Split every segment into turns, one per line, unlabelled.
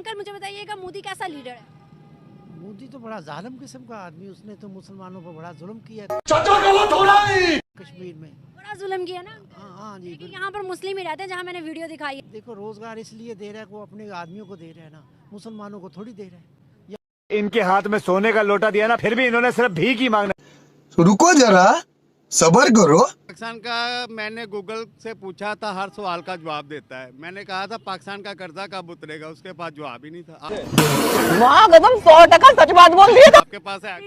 लेकर मुझे बताइएगा मोदी कैसा लीडर है?
मोदी तो बड़ा जालिम किस्म का आदमी, उसने तो मुसलमानों पर बड़ा जुल्म किया कश्मीर में।
बड़ा जुल्म किया ना।
हाँ जी,
लेकिन यहाँ पर मुस्लिम ही रहते हैं जहाँ मैंने वीडियो दिखाई है।
देखो रोजगार इसलिए दे रहा है, वो अपने आदमियों को दे रहा है ना, मुसलमानों को थोड़ी दे रहा है।
इनके हाथ में सोने का लोटा दिया ना, फिर भी इन्होंने सिर्फ भीख ही मांगना।
रुको जरा, सबर करो।
पाकिस्तान का मैंने गूगल से पूछा था, हर सवाल का जवाब देता है। मैंने कहा था पाकिस्तान का कर्जा कब उतरेगा, उसके पास जवाब ही नहीं था।
वाह गजब, 100% सच बात बोल दी।
आपके पास है?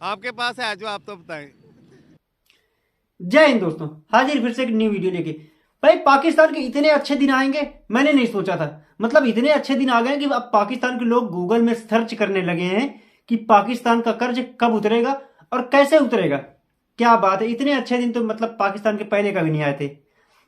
आपके पास है जो, आप तो बताएं।
जय हिंद दोस्तों, हाजिर फिर से एक न्यू वीडियो लेके। भाई पाकिस्तान के इतने अच्छे दिन आएंगे मैंने नहीं सोचा था। मतलब इतने अच्छे दिन आ गए कि अब पाकिस्तान के लोग गूगल में सर्च करने लगे हैं कि पाकिस्तान का कर्ज कब उतरेगा और कैसे उतरेगा। क्या बात है, इतने अच्छे दिन तो मतलब पाकिस्तान के पहले कभी नहीं आए थे।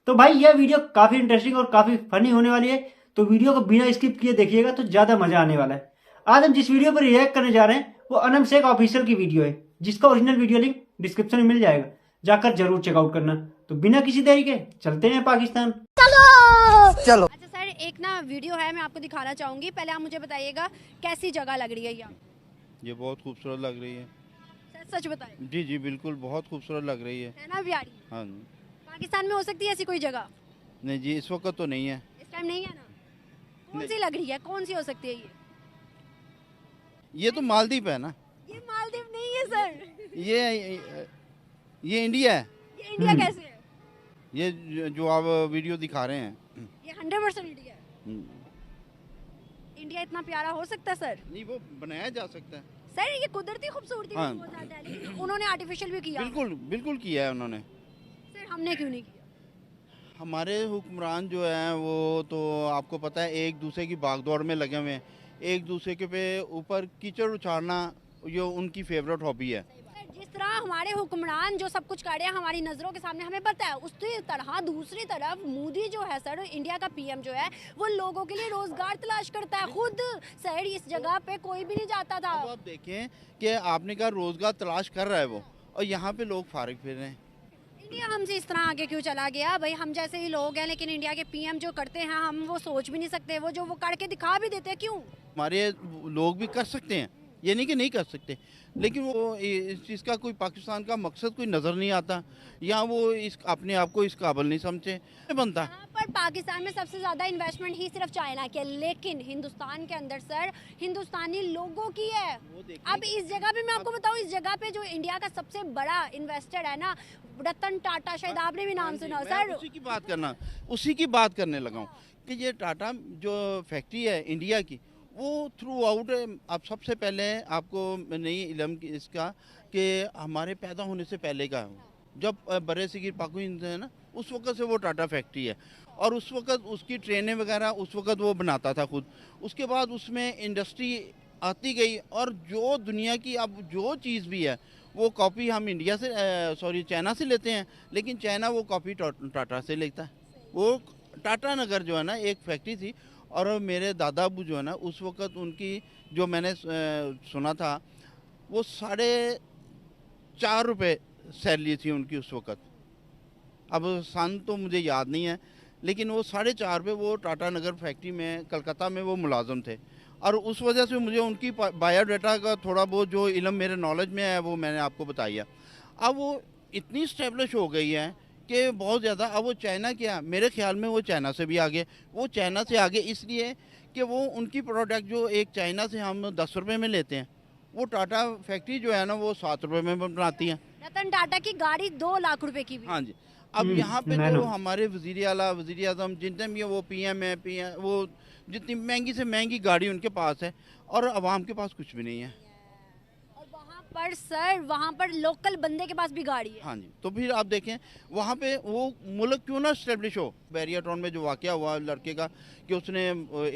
तो भाई यह वीडियो काफी इंटरेस्टिंग और काफी फनी होने वाली है, तो वीडियो को बिना स्किप किए देखिएगा तो ज्यादा मजा आने वाला है। आज हम जिस वीडियो पर रिएक्ट करने जा रहे हैं वो अनम शेख ऑफिशियल की वीडियो है, जिसका ओरिजिनल वीडियो लिंक डिस्क्रिप्शन में मिल जाएगा, जाकर जरूर चेकआउट करना। तो बिना किसी देरी के चलते हैं पाकिस्तान।
चलो।
अच्छा सर, एक ना वीडियो है, मैं आपको दिखाना चाहूंगी। पहले आप मुझे बताइएगा कैसी जगह लग रही है ये?
ये बहुत खूबसूरत लग रही है।
सच बताइए।
जी जी बिल्कुल, बहुत खूबसूरत लग रही है
ना प्यारी?
हाँ।
पाकिस्तान में हो सकती है ऐसी कोई जगह?
नहीं जी, इस वक्त तो नहीं है।
इस टाइम नहीं है ना? कौन सी लग रही है, कौन सी हो सकती है
ये तो मालदीव है ना।
ये मालदीव नहीं है सर।
ये इंडिया है।
ये इंडिया कैसे है?
ये जो आप वीडियो दिखा रहे हैं
ये 100% इंडिया है। इंडिया इतना प्यारा हो सकता है सर?
नहीं, वो बनाया जा सकता है
सर। ये कुदरती खूबसूरती
हाँ।
बहुत ज्यादा है, लेकिन उन्होंने आर्टिफिशियल भी किया।
बिल्कुल बिल्कुल किया है उन्होंने।
सर हमने क्यों नहीं किया?
हमारे हुक्मरान जो हैं वो तो आपको पता है एक दूसरे की भागदौड़ में लगे हुए हैं। एक दूसरे के पे ऊपर कीचड़ उछालना ये उनकी फेवरेट हॉबी है।
जिस तरह हमारे हुक्मरान जो सब कुछ कर रहे हैं हमारी नज़रों के सामने हमें पता है, उसी तरह दूसरी तरफ मोदी जो है सर, इंडिया का पीएम जो है, वो लोगों के लिए रोजगार तलाश करता है खुद। सर इस जगह पे कोई भी नहीं जाता था।
अब आप देखें कि आपने कहा रोजगार तलाश कर रहा है वो, और यहाँ पे लोग फारिग फिर रहे हैं।
इंडिया हमसे इस तरह आगे क्यों चला गया? भाई हम जैसे ही लोग हैं, लेकिन इंडिया के पीएम जो करते हैं हम वो सोच भी नहीं सकते, वो जो वो करके दिखा भी देते हैं। क्यों?
हमारे लोग भी कर सकते हैं, ये नहीं कि नहीं कर सकते, लेकिन वो इस चीज़ का कोई पाकिस्तान का मकसद कोई नज़र नहीं आता, या वो इस अपने आप को इस काबिल नहीं समझे बनता।
यहाँ पर पाकिस्तान में सबसे ज़्यादा इन्वेस्टमेंट ही सिर्फ चाइना की है, लेकिन हिंदुस्तान के अंदर सर हिंदुस्तानी लोगों की है। अब इस जगह पे मैं आपको बताऊँ, इस जगह पे जो इंडिया का सबसे बड़ा इन्वेस्टर है ना, रतन टाटा, शायद आपने भी नाम सुना हो सर।
उसी की बात करने लगा हूँ कि ये टाटा जो फैक्ट्री है इंडिया की, वो थ्रू आउट, अब सबसे पहले आपको नहीं इल्म इसका कि हमारे पैदा होने से पहले का जब बड़े सिगिर पाकिस्तान है ना, उस वक्त से वो टाटा फैक्ट्री है, और उस वक्त उसकी ट्रेनें वगैरह उस वक्त वो बनाता था खुद। उसके बाद उसमें इंडस्ट्री आती गई, और जो दुनिया की अब जो चीज़ भी है वो कॉपी हम इंडिया से चाइना से लेते हैं, लेकिन चाइना वो कॉपी टाटा से लेता है। वो टाटा नगर जो है ना एक फैक्ट्री थी, और मेरे दादा अबू जो है ना उस वक्त उनकी जो मैंने सुना था वो 4.5 रुपये सैलरी थी उनकी उस वक्त। अब सन तो मुझे याद नहीं है, लेकिन वो 4.5 रुपये वो टाटा नगर फैक्ट्री में कलकत्ता में वो मुलाजम थे। और उस वजह से मुझे उनकी बायोडाटा का थोड़ा बहुत जो इल्म मेरे नॉलेज में है वो मैंने आपको बताया। अब वो इतनी स्टेब्लिश हो गई है कि बहुत ज़्यादा, अब वो चाइना क्या, मेरे ख्याल में वो चाइना से भी आगे, वो चाइना से आगे इसलिए कि वो उनकी प्रोडक्ट जो एक चाइना से हम 10 रुपये में लेते हैं, वो टाटा फैक्ट्री जो है ना वो 7 रुपये में बनाती है।
रतन टाटा की गाड़ी 2 लाख रुपए की भी।
हाँ जी। अब यहाँ पे जो हमारे वज़ीर आला, वज़ीर आज़म जितने भी वो पीएम है, वो जितनी महंगी से महंगी गाड़ी उनके पास है, और आवाम के पास कुछ भी नहीं है।
पर सर वहाँ पर लोकल बंदे के पास भी गाड़ी है।
हाँ जी, तो फिर आप देखें वहाँ पे वो मुल्क क्यों ना स्टेब्लिश हो। बैरियर टाउन में जो वाक़या हुआ लड़के का कि उसने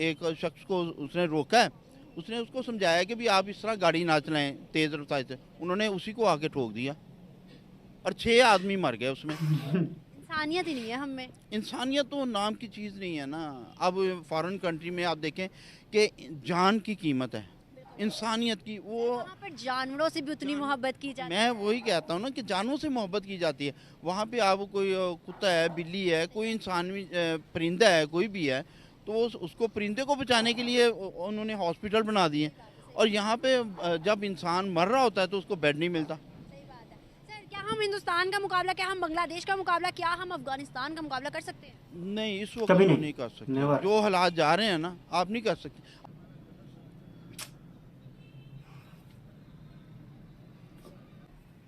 एक शख्स को उसने रोका है, उसने उसको समझाया कि भी आप इस तरह गाड़ी ना चलाएं तेज़ रफ्तार से, उन्होंने उसी को आके ठोक दिया और 6 आदमी मर गए उसमें।
इंसानियत ही नहीं है हमें।
इंसानियत तो नाम की चीज़ नहीं है ना। अब फॉरेन कंट्री में आप देखें कि जान की कीमत है, इंसानियत की, वो
वहाँ पर जानवरों से भी उतनी मोहब्बत की जाती है।
मैं वही कहता हूँ ना कि जानवरों से मोहब्बत की जाती है। वहाँ पे आप कोई कुत्ता है, बिल्ली है, कोई इंसान परिंदा है, कोई भी है, तो उसको परिंदे को बचाने के लिए उन्होंने हॉस्पिटल बना दिए, और यहाँ पे जब इंसान मर रहा होता है तो उसको बेड नहीं मिलता।
सर क्या हम हिंदुस्तान का मुकाबला, क्या हम बांग्लादेश का मुकाबला, क्या हम अफगानिस्तान का मुकाबला कर सकते हैं?
नहीं, इस वक्त
कभी
तो
नहीं।
नहीं कर सकते।
Never।
जो हालात जा रहे हैं ना, आप नहीं कर सकते।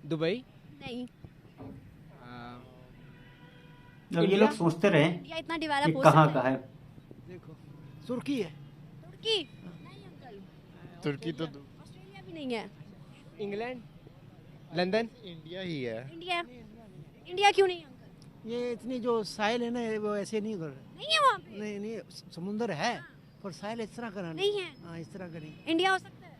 दुबई।
नहीं,
अब ये लोग सोचते रहे
इंडिया इतना
कि
डेवलप हो
कहाँ
सकता
का
है?
है।
देखो तुर्की है,
तुर्की नहीं अंकल,
तुर्की तो
ऑस्ट्रेलिया भी नहीं है,
इंग्लैंड, लंदन।
इंडिया ही है।
इंडिया, इंडिया क्यों नहीं अंकल?
ये इतनी जो साहिल है ना वो ऐसे नहीं कर
नहीं है वहाँ पे,
नहीं नहीं समुंदर है पर साहिल इस तरह का
नहीं है।
हाँ इस तरह का नहीं।
इंडिया हो सकता है?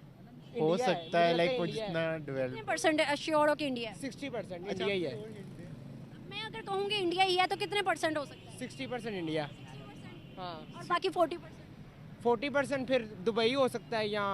हो सकता है, लाइक वो जितना
कितने परसेंट श्योर हो कि इंडिया है?
60% इंडिया ही है।
मैं अगर कहूँगी इंडिया ही है तो कितने परसेंट हो सकता है?
60% इंडिया। हाँ,
और बाकी 40%?
40% फिर दुबई हो सकता है, या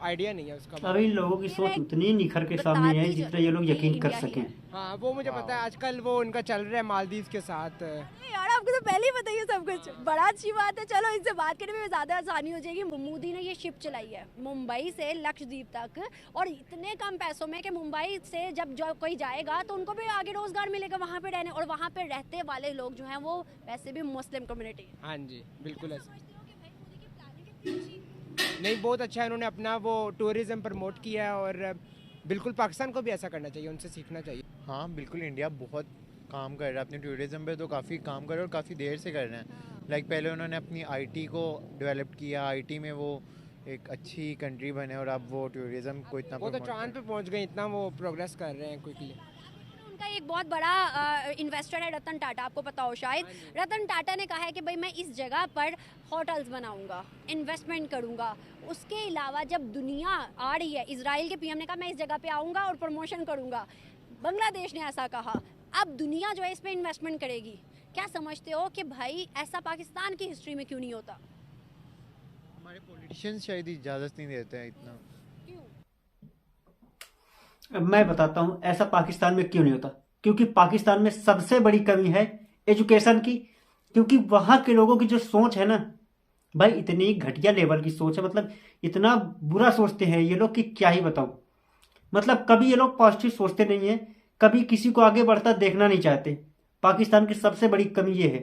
आइडिया नहीं है उसका।
अभी लोगों की सोच उतनी निखर के सामने है जितना ये लोग यकीन कर सकें।
हाँ, वो मुझे पता है, आजकल वो उनका चल रहा है मालदीव के साथ।
अरे यार आपको तो पहले ही बताइए सब कुछ, बड़ा अच्छी बात है। चलो इनसे बात करने में ज़्यादा आसानी हो जाएगी। मोदी ने ये शिप चलाई है मुंबई से लक्षद्वीप तक, और इतने कम पैसों में कि मुंबई से जब जो कोई जाएगा तो उनको भी आगे रोजगार मिलेगा वहाँ पे रहने, और वहाँ पे रहते वाले लोग जो हैं वो वैसे भी मुस्लिम कम्युनिटी है।
हाँ जी, बिल्कुल ऐसा। नहीं, बहुत अच्छा है, उन्होंने अपना वो टूरिज्म प्रमोट किया है, और बिल्कुल पाकिस्तान को भी ऐसा करना चाहिए, उनसे सीखना चाहिए।
हाँ बिल्कुल, इंडिया बहुत काम कर रहा है अपने टूरिज़्म पे, तो काफ़ी काम कर रहे हैं और काफ़ी देर से कर रहे हैं। लाइक पहले उन्होंने अपनी आईटी को डेवलप किया, आईटी में वो एक अच्छी कंट्री बने, और अब वो टूरिज़्म को इतना
वो तो
promote
चांद पे पहुंच गए, इतना वो प्रोग्रेस कर रहे हैं क्विकली।
उनका एक बहुत बड़ा इन्वेस्टर है रतन टाटा, आपको पता हो शायद। रतन टाटा ने कहा है कि भाई मैं इस जगह पर होटल्स बनाऊंगा, इन्वेस्टमेंट करूंगा। उसके अलावा जब दुनिया आ रही है, इजराइल के पीएम ने कहा मैं इस जगह पे आऊंगा और प्रमोशन करूंगा। बांग्लादेश ने ऐसा कहा। अब दुनिया जो है इस पे इन्वेस्टमेंट करेगी। क्या समझते हो कि भाई ऐसा पाकिस्तान की हिस्ट्री में क्यों नहीं होता?
हमारे पॉलिटिशियंस शायद इजाज़त नहीं देते हैं इतना।
अब मैं बताता हूँ ऐसा पाकिस्तान में क्यों नहीं होता। क्योंकि पाकिस्तान में सबसे बड़ी कमी है एजुकेशन की। क्योंकि वहाँ के लोगों की जो सोच है ना भाई, इतनी घटिया लेवल की सोच है, मतलब इतना बुरा सोचते हैं ये लोग कि क्या ही बताऊं। मतलब कभी ये लोग पॉजिटिव सोचते नहीं है, कभी किसी को आगे बढ़ता देखना नहीं चाहते। पाकिस्तान की सबसे बड़ी कमी ये है।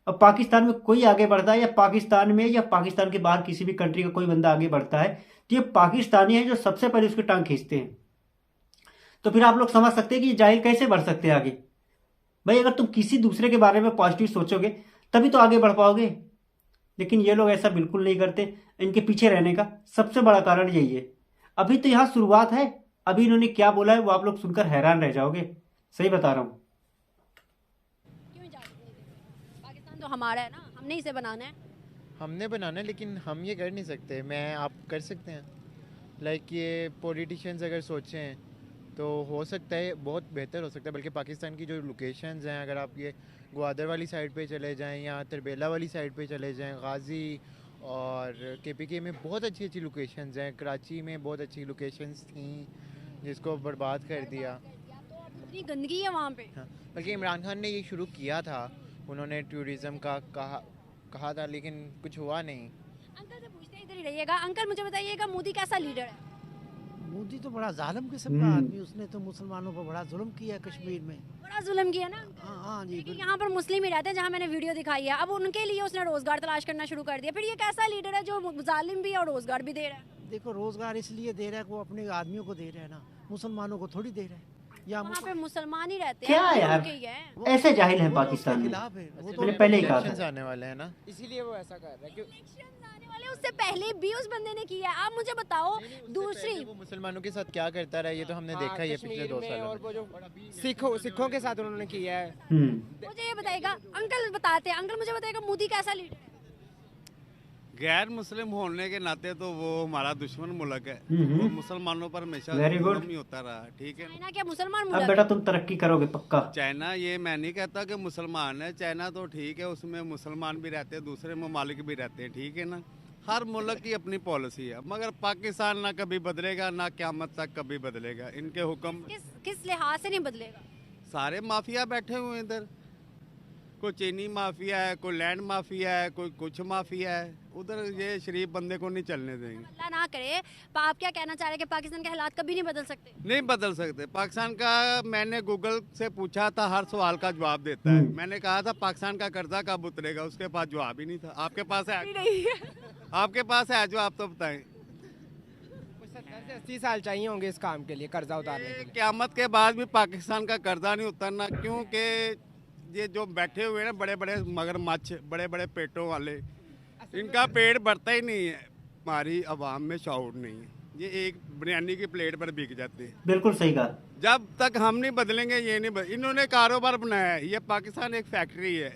अब पाकिस्तान में कोई आगे बढ़ता है, या पाकिस्तान में या पाकिस्तान के बाहर किसी भी कंट्री का कोई बंदा आगे बढ़ता है, तो ये पाकिस्तानी है जो सबसे पहले उसकी टांग खींचते हैं। तो फिर आप लोग समझ सकते हैं कि ये जाहिल कैसे बढ़ सकते हैं आगे। भाई अगर तुम किसी दूसरे के बारे में पॉजिटिव सोचोगे तभी तो आगे बढ़ पाओगे। लेकिन ये लोग ऐसा बिल्कुल नहीं करते। इनके पीछे रहने का सबसे बड़ा कारण यही है। अभी तो यहाँ शुरुआत है, अभी इन्होंने क्या बोला है वो आप लोग सुनकर हैरान रह जाओगे। सही बता रहा हूँ।
क्यों इजाजत नहीं देते? पाकिस्तान तो हमारा है ना, हमने इसे बनाना है।
हमने बनाना है, लेकिन हम ये कर नहीं सकते। आप कर सकते हैं। लाइक ये पॉलिटिशियंस अगर सोचें तो हो सकता है बहुत बेहतर हो सकता है। बल्कि पाकिस्तान की जो लोकेशंस हैं, अगर आप ये ग्वादर वाली साइड पे चले जाएं या तरबेला वाली साइड पे चले जाएं, गाजी और केपीके में बहुत अच्छी अच्छी लोकेशंस हैं। कराची में बहुत अच्छी लोकेशंस थी जिसको बर्बाद कर दिया।
तो अब इतनी गंदगी है वहाँ पे।
हाँ, बल्कि इमरान खान ने ये शुरू किया था, उन्होंने टूरिज़्म का कहा था, लेकिन कुछ हुआ नहीं।
अंकल से पूछते हैं, इधर ही रहिएगा। अंकल मुझे बताइएगा मोदी कैसा लीडर है?
मोदी तो बड़ा जालिम किस्म का आदमी, उसने तो मुसलमानों पर बड़ा जुल्म किया कश्मीर में।
बड़ा जुल्म किया ना।
हाँ जी,
लेकिन यहाँ पर मुस्लिम ही रहते हैं जहाँ मैंने वीडियो दिखाई है। अब उनके लिए उसने रोजगार तलाश करना शुरू कर दिया। फिर ये कैसा लीडर है जो जालिम भी है और रोजगार भी दे रहा है?
देखो रोजगार इसलिए दे रहा है कि वो अपने आदमियों को दे रहा है ना, मुसलमानों को थोड़ी दे रहा है। या
वहाँ पे मुसलमान ही रहते
क्या
हैं,
यार,
उनके ही हैं।
ऐसे जाहिल है
वो तो उसके
पाकिस्तान में।
खिलाफ है। वो तो
मैंने पहले ही कहा
इलेक्शंस
था।
आने वाले हैं ना,
इसीलिए वो ऐसा कर रहा है। क्यों
इलेक्शंस आने वाले, उससे पहले भी उस बंदे ने किया है। आप मुझे बताओ दूसरी,
वो मुसलमानों के साथ क्या करता रहा, ये तो हमने देखा ही है पिछले
कश्मीर
2
में,
सालों
और
में।
वो जो सिखों के साथ उन्होंने किया है।
मुझे ये बताएगा अंकल, बताते हैं अंकल, मुझे बताएगा मोदी कैसा लीडर है?
गैर मुस्लिम होने के नाते तो वो हमारा दुश्मन मुल्क है। वो मुसलमानों पर हमेशा
Very good।
जुल्म ही होता रहा। ठीक है,
चाइना क्या मुसलमान
अब
मुल्क
बेटा
है?
तुम तरक्की करोगे पक्का।
चाइना, ये मैं नहीं कहता कि मुसलमान है। चाइना तो ठीक है, उसमें मुसलमान भी रहते हैं, दूसरे ममालिक भी रहते हैं। ठीक है ना, हर मुल्क की अपनी पॉलिसी है। मगर पाकिस्तान ना कभी बदलेगा, ना क़यामत तक कभी बदलेगा। इनके हुक्म
किस लिहाज से नहीं बदलेगा?
सारे माफिया बैठे हुए हैं इधर। कोई चीनी माफिया है, कोई लैंड माफिया है, कोई कुछ माफिया है। उधर ये शरीफ बंदे को नहीं चलने देंगे।
अल्लाह ना करे। आप क्या कहना चाह रहे हैं कि पाकिस्तान के हालात कभी नहीं बदल सकते?
नहीं बदल सकते। पाकिस्तान का मैंने गूगल से पूछा था, हर सवाल का जवाब देता है। मैंने कहा था पाकिस्तान का कर्जा कब उतरेगा, उसके पास जवाब ही नहीं था। आपके पास है? आपके पास है जवाब, तो बताएं।
70 से 80 साल चाहिए होंगे इस काम के लिए, कर्जा उतारने के लिए।
क़यामत के बाद भी पाकिस्तान का कर्जा नहीं उतरना, क्योंकि ये जो बैठे हुए हैं बड़े बड़े मगरमच्छ, बड़े बड़े पेटों वाले, इनका पेट भरता ही नहीं है। हमारी आवाम में शऊर नहीं है, ये एक बिरयानी की प्लेट पर बिक जाते हैं।
बिल्कुल सही कहा।
जब तक हम नहीं बदलेंगे ये नहीं इन्होंने कारोबार बनाया है। ये पाकिस्तान एक फैक्ट्री है,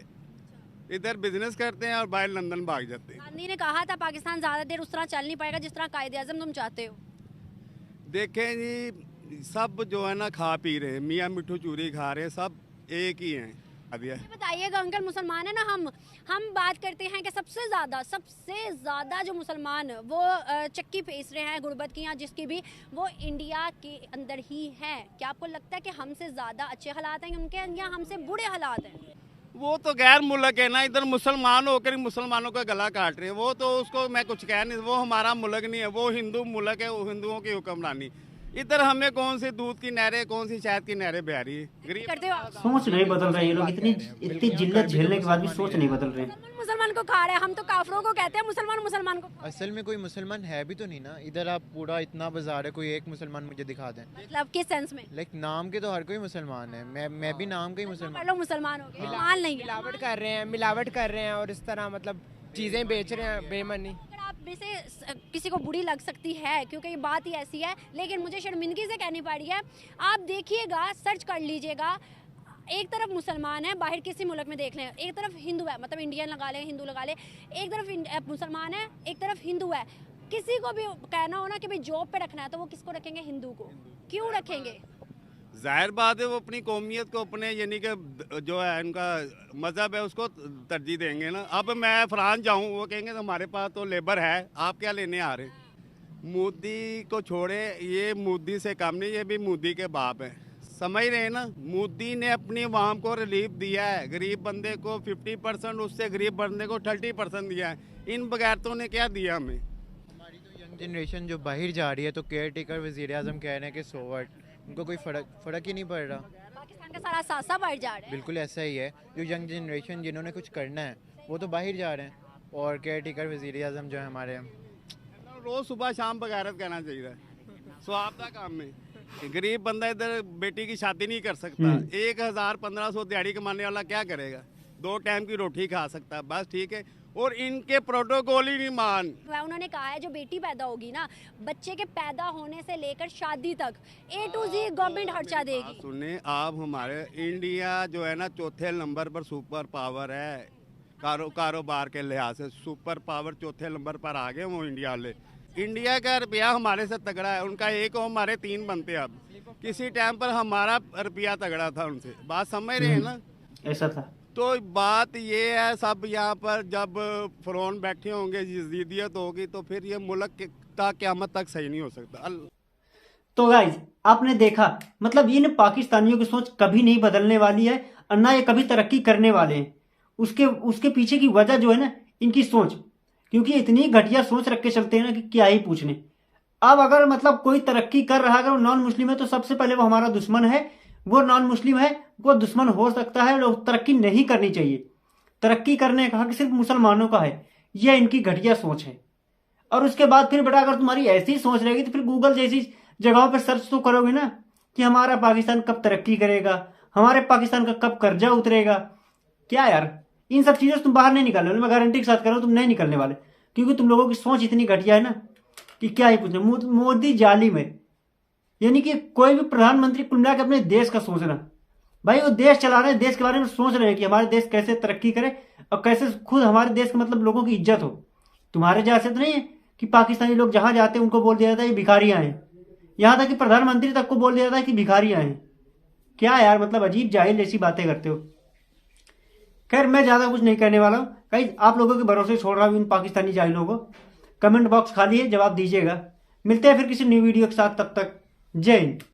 इधर बिजनेस करते हैं और बाहर लंदन भाग जाते हैं।
गांधी ने कहा था पाकिस्तान ज्यादा देर उस तरह चल नहीं पाएगा जिस तरह कायदे आजम तुम चाहते हो।
देखें जी, सब जो है ना खा पी रहे हैं, मियाँ मिठू चूरी खा रहे हैं, सब एक ही हैं।
ये बताइएगा अंकल, मुसलमान है ना, हम बात करते हैं कि सबसे ज़्यादा जो मुसलमान वो चक्की पीस रहे हैं गुर्बत की या जिसकी भी, वो इंडिया के अंदर ही है। क्या आपको लगता है कि हमसे ज़्यादा अच्छे हालात हैं उनके, या हमसे बुरे हालात हैं?
वो तो गैर मुल्क है ना, इधर मुसलमान होकर मुसलमानों का गला काट रहे हैं। वो तो उसको मैं कुछ कह नहीं, वो हमारा मुल्क नहीं है, वो हिंदू मुल्क है, वो हिंदुओं की हुक्मरानी। इधर हमें कौन सी दूध की नहरें, कौन सी शहद की नहरें बह रही है। गरीब
करते हो आप?
सोच नहीं बदल रहे ये लोग, इतनी जिल्लत झेलने के बाद भी सोच नहीं बदल रहे।
मुसलमान को खा रहे हैं, हम तो काफरों को कहते हैं, मुसलमान को।
असल में कोई मुसलमान है भी तो नहीं ना इधर। आप पूरा इतना बाजार है, कोई एक मुसलमान मुझे दिखा दें।
मतलब किस सेंस में?
लाइक नाम के तो हर कोई मुसलमान है, मैं भी नाम का ही मुसलमान।
लोग मुसलमान हो गए, मान नहीं,
मिलावट कर रहे हैं और इस तरह मतलब चीजें बेच रहे हैं बेमनी।
आप में से किसी को बुरी लग सकती है क्योंकि ये बात ही ऐसी है, लेकिन मुझे शर्मिंदगी से कहनी पड़ी है। आप देखिएगा, सर्च कर लीजिएगा, एक तरफ मुसलमान है, बाहर किसी मुल्क में देख लें, एक तरफ हिंदू है, मतलब इंडियन लगा लें, हिंदू लगा लें, एक तरफ मुसलमान है, एक तरफ हिंदू है। किसी को भी कहना हो ना कि भाई जॉब पे रखना है, तो वो किसको रखेंगे? हिंदू को। क्यों रखेंगे?
जाहिर बात है वो अपनी कौमियत को, अपने यानी कि जो है उनका मज़हब है उसको तरजीह देंगे ना। अब मैं फ्रांस जाऊं, वो कहेंगे हमारे पास तो लेबर है, आप क्या लेने आ रहे? मोदी को छोड़े, ये मोदी से कम नहीं, ये भी मोदी के बाप है, समझ रहे हैं ना। मोदी ने अपनी आवाम को रिलीफ दिया है, गरीब बंदे को 50%, उससे गरीब बंदे को 30% दिया है। इन बगैरतों ने क्या दिया हमें?
हमारी तो यंग जनरेशन जो बाहर जा रही है, तो केयर टेकर वज़ीर आज़म कह रहे हैं कि सो व्हाट, उनको कोई फ़र्क ही नहीं पड़ रहा।
पाकिस्तान का सारा सासा बढ़ जा रहा है।
बिल्कुल ऐसा ही है। जो यंग जनरेशन जिन्होंने कुछ करना है वो तो बाहर जा रहे हैं, और केयर टेकर वज़ीर आज़म जो है हमारे,
रोज़ सुबह शाम बगैरत कहना चाहिए, स्वाब का काम में। गरीब बंदा इधर बेटी की शादी नहीं कर सकता, 1000-1500 दिहाड़ी कमाने वाला क्या करेगा? 2 टाइम की रोटी खा सकता है, बस ठीक है। और इनके प्रोटोकॉल ही नहीं मान।
उन्होंने कहा है जो बेटी पैदा होगी ना, बच्चे के पैदा होने से लेकर शादी तक A to Z गवर्नमेंट खर्चा देगी।
सुने आप, हमारे इंडिया जो है ना 4थे नंबर पर सुपर पावर है, कारोबार के लिहाज से सुपर पावर 4थे नंबर पर आ गए वो इंडिया वाले। इंडिया का रुपया हमारे से तगड़ा है, उनका एक हो हमारे 3 बनते। अब किसी टाइम पर हमारा रुपया तगड़ा था उनसे, बात समझ रहे हैं ना?
ऐसा था।
तो बात ये है, सब यहाँ पर जब फ़िरौन बैठे होंगे, यजीदियत होगी, तो फिर ये मुल्क का क़यामत तक सही नहीं हो सकता।
तो गाइज आपने देखा, मतलब इन पाकिस्तानियों की सोच कभी नहीं बदलने वाली है और ना ये कभी तरक्की करने वाले हैं। उसके पीछे की वजह जो है ना, इनकी सोच, क्योंकि इतनी घटिया सोच रख के चलते हैं ना कि क्या ही पूछने। अब अगर मतलब कोई तरक्की कर रहा है, अगर वो नॉन मुस्लिम है, तो सबसे पहले वो हमारा दुश्मन है। वो नॉन मुस्लिम है, वो दुश्मन हो सकता है, लोग तरक्की नहीं करनी चाहिए। तरक्की करने का हक सिर्फ मुसलमानों का है, यह इनकी घटिया सोच है। और उसके बाद फिर बेटा, अगर तुम्हारी ऐसी सोच रहेगी तो फिर गूगल जैसी जगहों पर सर्च तो करोगे ना कि हमारा पाकिस्तान कब तरक्की करेगा, हमारे पाकिस्तान का कब कर्जा उतरेगा। क्या यार, इन सब चीज़ों से तुम बाहर नहीं निकलने वाले, मैं गारंटी के साथ कर रहा हूँ, तुम नहीं निकलने वाले, क्योंकि तुम लोगों की सोच इतनी घटिया है ना कि क्या ही पूछना। मोदी जालिम है, यानी कि कोई भी प्रधानमंत्री कुल मिला के अपने देश का सोचना, भाई वो देश चला रहे हैं, देश के बारे में सोच रहे हैं कि हमारे देश कैसे तरक्की करे और कैसे खुद हमारे देश के मतलब लोगों की इज्जत हो। तुम्हारे जैसे तो नहीं है कि पाकिस्तानी लोग जहां जाते हैं उनको बोल दिया जाता है ये भिखारियां हैं, यहां तक कि प्रधानमंत्री तक को बोल दिया जाता है कि भिखारियां हैं। क्या यार, मतलब अजीब जाहिल जैसी बातें करते हो। खैर मैं ज्यादा कुछ नहीं कहने वाला हूँ, कहीं आप लोगों के भरोसे छोड़ रहा हूँ इन पाकिस्तानी जाहिलों को। कमेंट बॉक्स खाली है, जवाब दीजिएगा। मिलते हैं फिर किसी न्यू वीडियो के साथ, तब तक जय हिंद।